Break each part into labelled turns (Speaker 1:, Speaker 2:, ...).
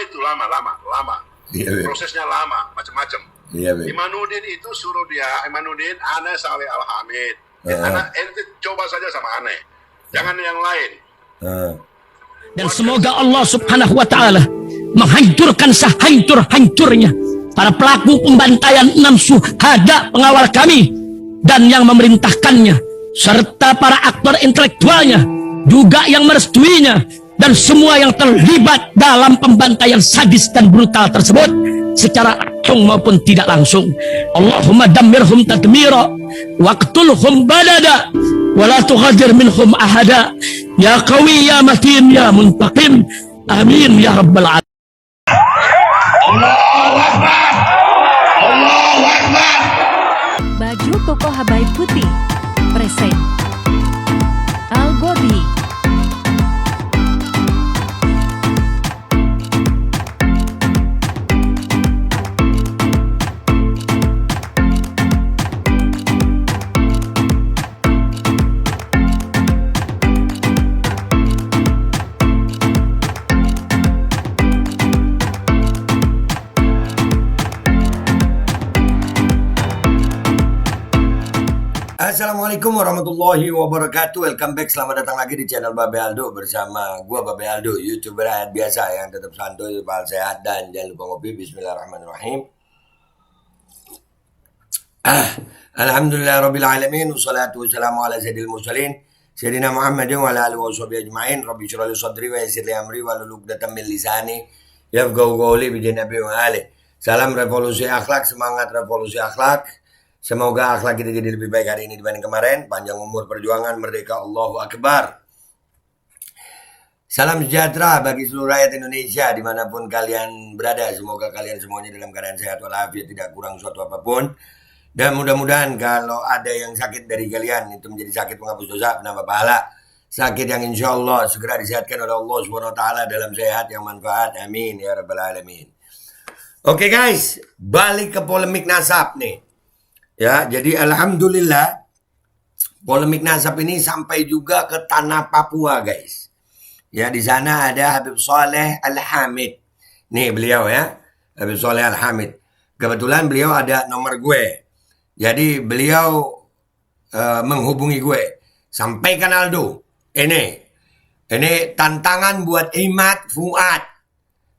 Speaker 1: itu lama.
Speaker 2: Iya,
Speaker 1: Prosesnya lama, macam-macam.
Speaker 2: Iya, Beb.
Speaker 1: Imanuddin itu suruh dia, Imanuddin, Ane Saleh Al-Hamid. Anak ente coba saja sama Ane, jangan yang lain.
Speaker 3: Dan semoga Allah Subhanahu wa Ta'ala menghancurkan sehancur-hancurnya para pelaku pembantaian 6 syuhada pengawal kami dan yang memerintahkannya, serta para aktor intelektualnya juga yang merestuinya, dan semua yang terlibat dalam pembantaian sadis dan brutal tersebut secara langsung maupun tidak langsung. Allahumma dammirhum tadmira waqtulhum badada wa la tughadir minhum ahada ya qawi ya matin ya muntaqim amin ya rabbal alamin.
Speaker 1: Allahu Akbar. Allahu Akbar.
Speaker 4: Baju koko Habaib putih present Al Gobi.
Speaker 2: Assalamualaikum warahmatullahi wabarakatuh. Welcome back, selamat datang lagi di channel Babe Aldo bersama gua Babe Aldo, YouTuber rakyat biasa yang tetap santuy, pal sehat, dan jangan lupa ngopi. Bismillahirrahmanirrahim. Alhamdulillah rabbil alamin, wassalatu wassalamu ala sayyidil mursalin sayyidina Muhammadin wa ala alihi washabihi ajmain. Rabbi shrah li sadri wa yassir li amri wa hlul 'uqdatam min lisani yafqahu qawli bi nabi wa ali. Salam revolusi akhlak, semangat revolusi akhlak. Semoga akhlak kita jadi lebih baik hari ini dibanding kemarin. Panjang umur perjuangan, merdeka, Allahu Akbar. Salam sejahtera bagi seluruh rakyat Indonesia dimanapun kalian berada. Semoga kalian semuanya dalam keadaan sehat walafiat, tidak kurang suatu apapun. Dan mudah-mudahan kalau ada yang sakit dari kalian, itu menjadi sakit penghapus dosa, penambah pahala. Sakit yang insya Allah segera disehatkan oleh Allah SWT dalam sehat yang manfaat. Amin ya rabbal alamin. Oke guys, balik ke polemik nasab nih. Ya, jadi alhamdulillah polemik nasab ini sampai juga ke tanah Papua, guys. Ya, di sana ada Habib Saleh Al-Hamid. Nih beliau ya, Habib Saleh Al-Hamid. Kebetulan beliau ada nomor gue. Jadi beliau menghubungi gue. Sampaikan Aldo, ini tantangan buat Imad, Fuad,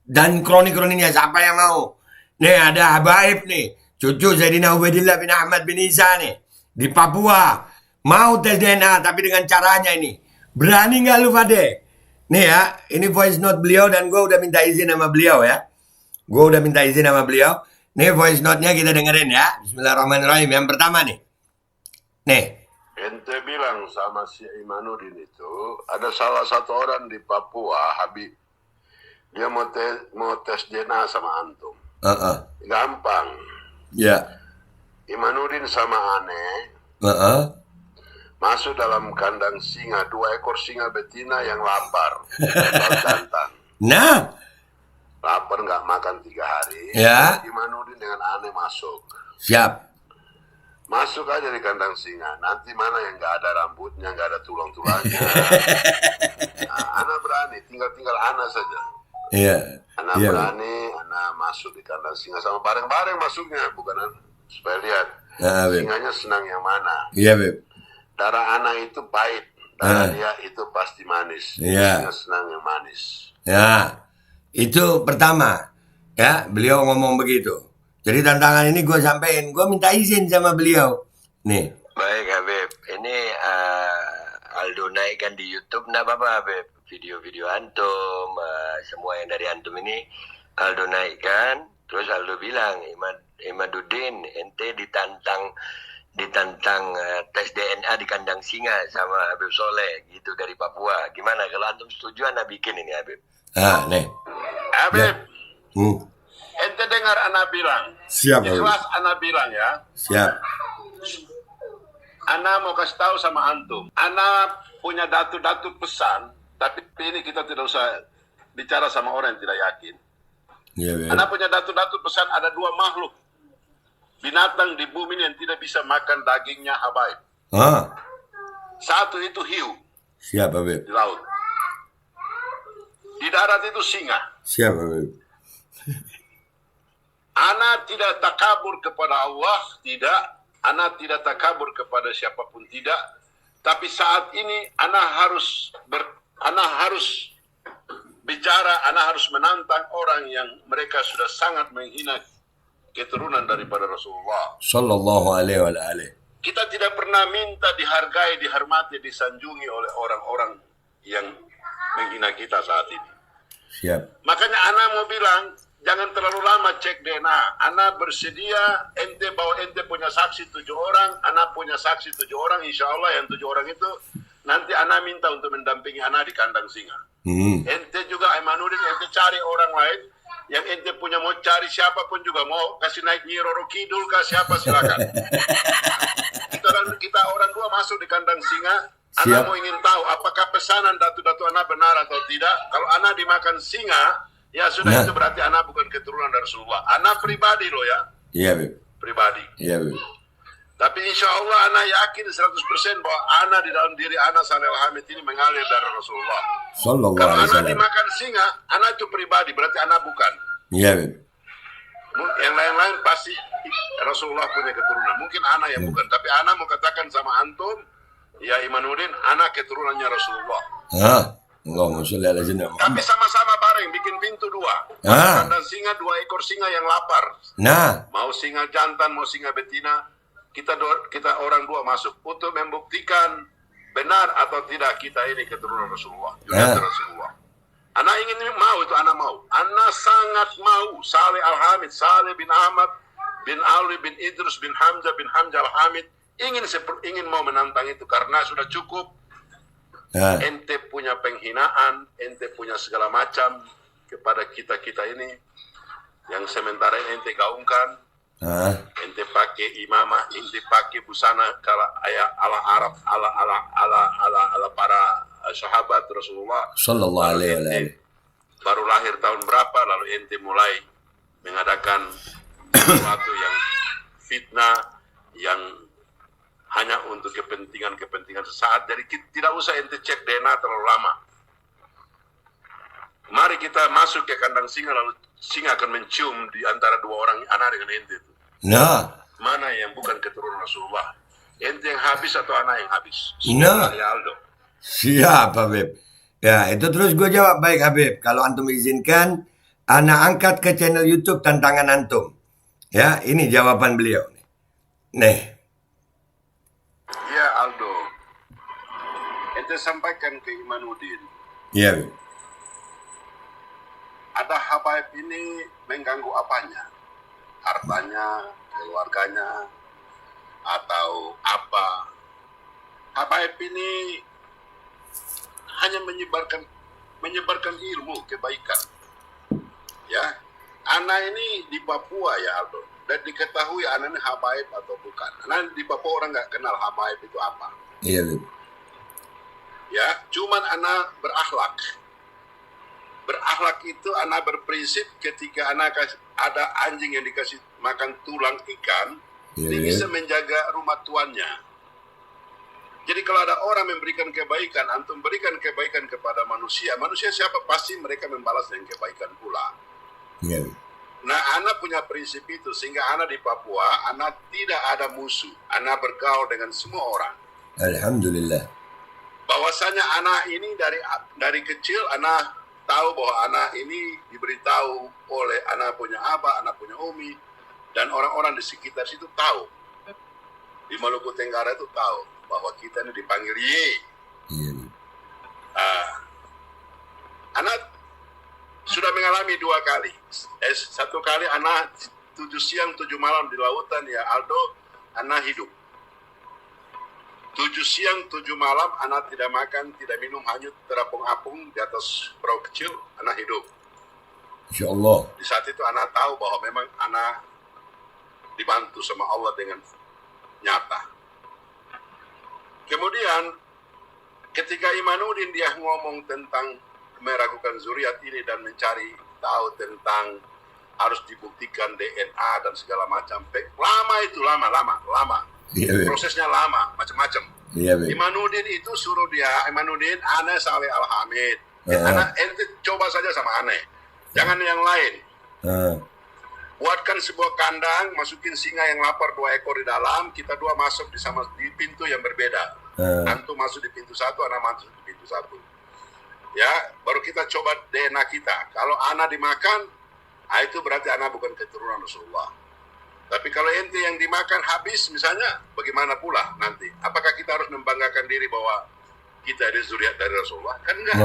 Speaker 2: dan kroni-kroninya, siapa yang mau? Nih ada Habaib nih. Cucu Sayyidina Ubaidillah bin Ahmad bin Isa nih di Papua mau tes DNA tapi dengan caranya ini. Berani nggak lu Fade? Nih ya, ini voice note beliau dan gue udah minta izin sama beliau ya. Gue udah minta izin sama beliau. Nih voice note-nya kita dengerin ya. Bismillahirrahmanirrahim. Yang pertama nih. Nih.
Speaker 1: Ente bilang sama si Imanuddin itu ada salah satu orang di Papua, Habib. Dia mau tes DNA sama antum. Gampang.
Speaker 2: Ya.
Speaker 1: Imanuddin sama Ane masuk dalam kandang singa, 2 ekor singa betina yang lapar. Jantan.
Speaker 2: Nah.
Speaker 1: Lapar nggak makan 3 hari.
Speaker 2: Ya.
Speaker 1: Imanuddin dengan Ane masuk.
Speaker 2: Siap.
Speaker 1: Masuk aja di kandang singa. Nanti mana yang nggak ada rambutnya, nggak ada tulang-tulangnya. Nah, Ana berani, tinggal Ana saja.
Speaker 2: Iya.
Speaker 1: Ana berani, Ana masuk di kandang singa sama bareng-bareng masuknya, bukan supaya lihat singanya senang yang mana.
Speaker 2: Iya, Beb.
Speaker 1: Darah Ana itu pahit, darah dia itu pasti manis.
Speaker 2: Iya.
Speaker 1: Singa senang yang manis.
Speaker 2: Ya, itu pertama. Ya, beliau ngomong begitu. Jadi tantangan ini gue sampein, gue minta izin sama beliau. Nih.
Speaker 5: Baik Habib, ini Aldo naikkan di YouTube, nggak apa-apa Habib. Video-video antum, semua yang dari antum ini Aldo naikkan. Terus Aldo bilang, Imaduddin, ente ditantang tes DNA di kandang singa sama Habib Soleh gitu dari Papua. Gimana kalau antum setuju Anda bikin ini Habib?
Speaker 2: Nih.
Speaker 1: Habib,
Speaker 2: Ya.
Speaker 1: ente dengar Ana bilang.
Speaker 2: Siap, Habib.
Speaker 1: Jelas Ana bilang ya.
Speaker 2: Siap.
Speaker 1: Ana mau kasih tahu sama antum. Ana punya datu-datu pesan, tapi ini kita tidak usah bicara sama orang yang tidak yakin.
Speaker 2: Iya, Beb.
Speaker 1: Ana punya datu-datu pesan, ada 2 makhluk binatang di bumi ini yang tidak bisa makan dagingnya Habaib. Satu itu hiu.
Speaker 2: Siap, Habib.
Speaker 1: Di laut. Di darat itu singa.
Speaker 2: Siap, Habib.
Speaker 1: Ana tidak takabur kepada Allah, tidak. Ana tidak takabur kepada siapapun, tidak. Tapi saat ini ana harus bicara, ana harus menantang orang yang mereka sudah sangat menghina keturunan daripada Rasulullah
Speaker 2: Sallallahu alaihi wa alihi.
Speaker 1: Kita tidak pernah minta dihargai, dihormati, disanjungi oleh orang-orang yang menghina kita saat ini.
Speaker 2: Siap.
Speaker 1: Makanya ana mau bilang, jangan terlalu lama cek DNA. Ana bersedia, ente bawa ente punya saksi 7 orang, ana punya saksi 7 orang, insya Allah yang 7 orang itu nanti ana minta untuk mendampingi ana di kandang singa. Ente juga Aimanuddin, ente cari orang lain yang ente punya, mau cari siapapun juga, mau kasih naik Nyi Roro Kidul kah siapa silakan. Kita orang dua masuk di kandang singa. Ana mau ingin tahu apakah pesanan datu-datu ana benar atau tidak. Kalau ana dimakan singa, ya sudah, itu berarti ana bukan keturunan dari Rasulullah. Ana pribadi loh ya.
Speaker 2: Iya, Beb.
Speaker 1: Pribadi.
Speaker 2: Iya, Beb.
Speaker 1: Tapi insya Allah ana yakin 100% bahwa ana di dalam diri ana Saleh Al-Hamid ini mengalir dari Rasulullah.
Speaker 2: Sallallahu
Speaker 1: Kalau
Speaker 2: alaihi
Speaker 1: ana
Speaker 2: wasallam.
Speaker 1: dimakan singa, ana itu pribadi, berarti ana bukan.
Speaker 2: Iya, Beb.
Speaker 1: Yang lain-lain pasti Rasulullah punya keturunan. Mungkin ana yang bukan. Tapi ana mau katakan sama antum, ya Imanuddin, ana keturunannya Rasulullah.
Speaker 2: Allahumma sholli ala sayyidina
Speaker 1: Tapi
Speaker 2: Muhammad.
Speaker 1: sama-sama bareng, bikin pintu 2. Kandang singa, 2 ekor singa yang lapar. Mau singa jantan, mau singa betina. Kita orang dua masuk untuk membuktikan benar atau tidak kita ini keturunan Rasulullah. Rasulullah. Ana ingin mau itu, ana mau. Ana sangat mau Saleh Al-Hamid, Saleh bin Ahmad bin Ali bin Idrus bin Hamzah Al-Hamid ingin mau menantang itu karena sudah cukup. Ente punya penghinaan, ente punya segala macam kepada kita ini yang sementara ente gaungkan. Ente pakai imamah, ente pakai busana ala Arab, ala para sahabat Rasulullah
Speaker 2: Sallallahu alaihi wasallam.
Speaker 1: Baru lahir tahun berapa lalu ente mulai mengadakan sesuatu yang fitnah, yang hanya untuk kepentingan sesaat. Jadi tidak usah ente cek DNA terlalu lama. Mari kita masuk ke kandang singa, lalu singa akan mencium di antara 2 orang anak dengan ente itu. Mana yang bukan keturunan Rasulullah? Ente yang habis atau anak yang habis? Ya Aldo.
Speaker 2: Siap, Habib. Ya, itu terus gue jawab, baik Habib. Kalau antum izinkan, ana angkat ke channel YouTube tantangan antum. Ya, ini jawaban beliau. Nih.
Speaker 1: Ya Aldo. Ente sampaikan ke Imanuddin.
Speaker 2: Iya, Habib.
Speaker 1: Ada habaib ini mengganggu apanya? Hartanya, keluarganya, atau apa? Habaib ini hanya menyebarkan ilmu kebaikan. Ya, anak ini di Papua ya Aldo, dan diketahui anak ini habaib atau bukan. Anak di Papua orang nggak kenal habaib itu apa.
Speaker 2: Iya, Beb.
Speaker 1: Ya, cuman anak berakhlak. Berakhlak itu anak berprinsip ketika anak ada anjing yang dikasih makan tulang ikan, dia bisa menjaga rumah tuannya. Jadi kalau ada orang memberikan kebaikan, antum berikan kebaikan kepada manusia. Manusia siapa? Pasti mereka membalas dengan kebaikan pula. Nah, anak punya prinsip itu sehingga anak di Papua, anak tidak ada musuh. Anak bergaul dengan semua orang.
Speaker 2: Alhamdulillah.
Speaker 1: Bahwasanya anak ini dari kecil anak tahu bahwa anak ini diberitahu oleh anak punya abah, anak punya umi, dan orang-orang di sekitar situ tahu. Di Maluku Tenggara itu tahu bahwa kita ini dipanggil Ye. Anak sudah mengalami 2 kali. Satu kali anak 7 siang 7 malam di lautan ya Aldo, anak hidup. 7 siang 7 malam anak tidak makan, tidak minum, hanyut terapung-apung di atas perahu kecil, anak hidup.
Speaker 2: Insya Allah.
Speaker 1: Di saat itu anak tahu bahwa memang anak dibantu sama Allah dengan nyata. Kemudian ketika Imanuddin dia ngomong tentang meragukan zuriat ini dan mencari tahu tentang harus dibuktikan DNA dan segala macam, lama itu lama. Prosesnya lama, macam-macam. Imanuddin itu suruh dia, Imanuddin, ana Saleh Al-Hamid. Ana ente coba saja sama aneh. Jangan yang lain. Buatkan sebuah kandang, masukin singa yang lapar 2 ekor di dalam, kita 2 masuk di pintu yang berbeda. Antum masuk di pintu 1, anak masuk di pintu 1. Ya, baru kita coba DNA kita. Kalau anak dimakan, itu berarti anak bukan keturunan Rasulullah. Tapi kalau ente yang dimakan habis misalnya, bagaimana pula nanti? Apakah kita harus membanggakan diri bahwa kita ada zuriat dari Rasulullah? Kan enggak.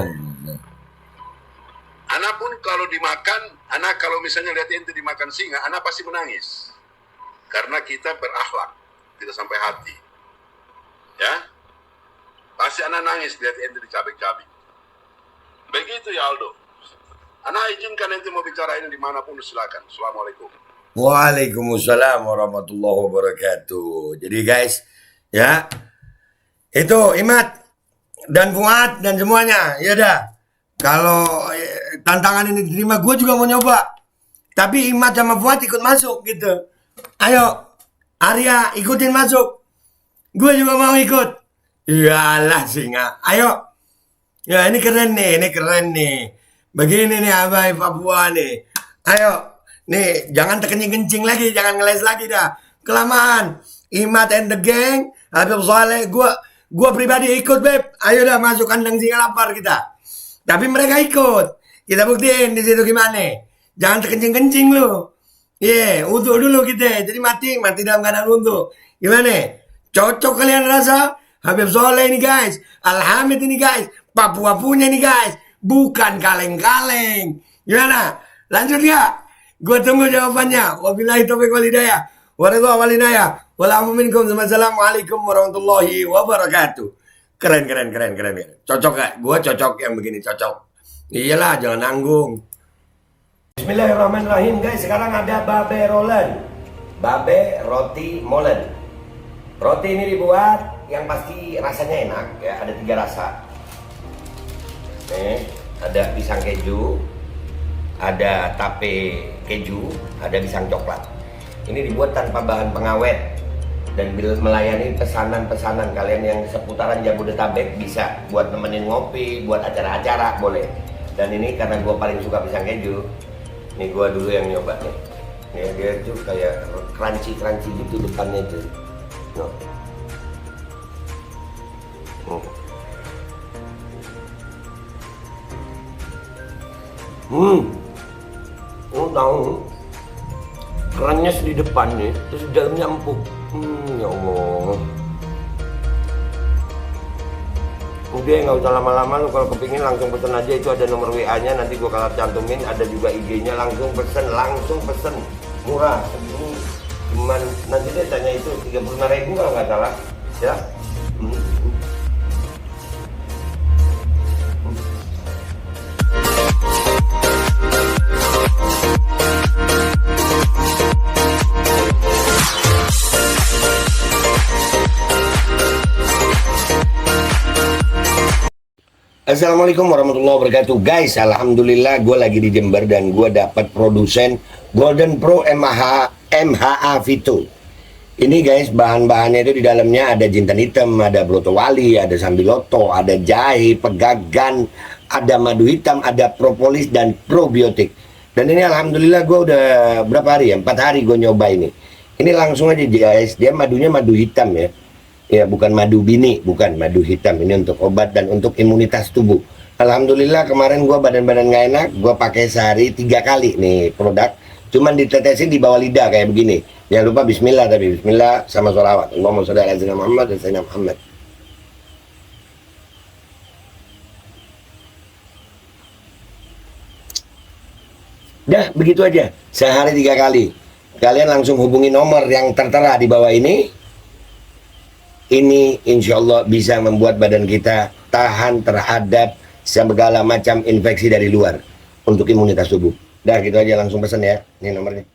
Speaker 1: Anak pun kalau dimakan, anak kalau misalnya lihat ente dimakan singa, anak pasti menangis. Karena kita berakhlak, tidak sampai hati. Ya, pasti anak nangis lihat ente dicabik-cabik. Begitu ya Aldo. Anak izinkan ente mau bicara ini dimanapun, silakan. Assalamualaikum.
Speaker 2: Waalaikumsalam warahmatullahi wabarakatuh. Jadi guys, ya, itu Imat dan Fuad dan semuanya, ya dah. Kalau tantangan ini diterima, gue juga mau nyoba. Tapi Imat sama Fuad ikut masuk gitu. Ayo, Arya ikutin masuk. Gue juga mau ikut. Iyalah singa. Ayo. Ya ini keren nih. Begini nih Abai Papua nih. Ayo. Nih, jangan kencing lagi, jangan ngeles lagi dah. Kelamaan. Imat and the gang, Habib Saleh, gua pribadi ikut, Beb. Ayo dah masuk kandang singa lapar kita. Tapi mereka ikut. Kita buktiin di situ gimana. Jangan kencing lu. Untuk dulu kita. Jadi mati dalam keadaan untuk. Gimana? Cocok kalian rasa? Habib Saleh ini guys, Al-Hamid ini guys, Papua punya ini guys. Bukan kaleng-kaleng. Gimana? Lanjut ya? Gue tunggu jawabannya. Wabillahi taufiq wal hidayah. Waridha wal inayah. Wal minkum. Assalamualaikum warahmatullahi wabarakatuh. Keren. Cocok gak? Gue cocok yang begini, cocok. Iyalah, jangan nanggung. Bismillahirrahmanirrahim guys. Sekarang ada babe rolen. Babe roti molen. Roti ini dibuat yang pasti rasanya enak ya. Ada 3 rasa. Nih, ada pisang keju, ada tape keju, ada pisang coklat. Ini dibuat tanpa bahan pengawet dan melayani pesanan-pesanan kalian yang seputaran Jabodetabek, bisa buat nemenin ngopi, buat acara-acara boleh. Dan ini karena gue paling suka pisang keju, nih gue dulu yang nyoba nih. Nih dia tuh kayak crunchy gitu depannya tuh. Tahu kerannya di depan nih, terus di dalamnya empuk. Ya Allah. Udah nggak usah lama-lama, lu kalau kepingin langsung pesen aja, itu ada nomor WA-nya, nanti gua kalau cantumin, ada juga IG-nya, langsung pesen, murah. Cuman nanti deh tanya itu 35.000 kalau nggak salah, ya. Assalamualaikum warahmatullahi wabarakatuh guys. Alhamdulillah gue lagi di Jember dan gue dapat produsen Golden Pro MHA Vito. Ini guys, bahan-bahannya itu di dalamnya ada jintan hitam, ada broto wali, ada sambiloto, ada jahe, pegagan, ada madu hitam, ada propolis dan probiotik. Dan ini alhamdulillah gue udah berapa hari ya? 4 hari gue nyoba ini. Ini langsung aja guys, dia madunya madu hitam ya. Ya bukan madu bini, bukan madu hitam. Ini untuk obat dan untuk imunitas tubuh. Alhamdulillah kemarin gue badan-badan gak enak, gue pakai sehari 3 kali nih produk. Cuman ditetesin di bawah lidah kayak begini. Jangan lupa bismillah, tapi bismillah sama sholawat. Allahumma sholli ala sayyidina Muhammad dan sayyidina Muhammad. Dah begitu aja, sehari 3 kali. Kalian langsung hubungi nomor yang tertera di bawah ini. Ini insya Allah bisa membuat badan kita tahan terhadap segala macam infeksi dari luar untuk imunitas tubuh. Dah gitu aja, langsung pesan ya. Ini nomornya.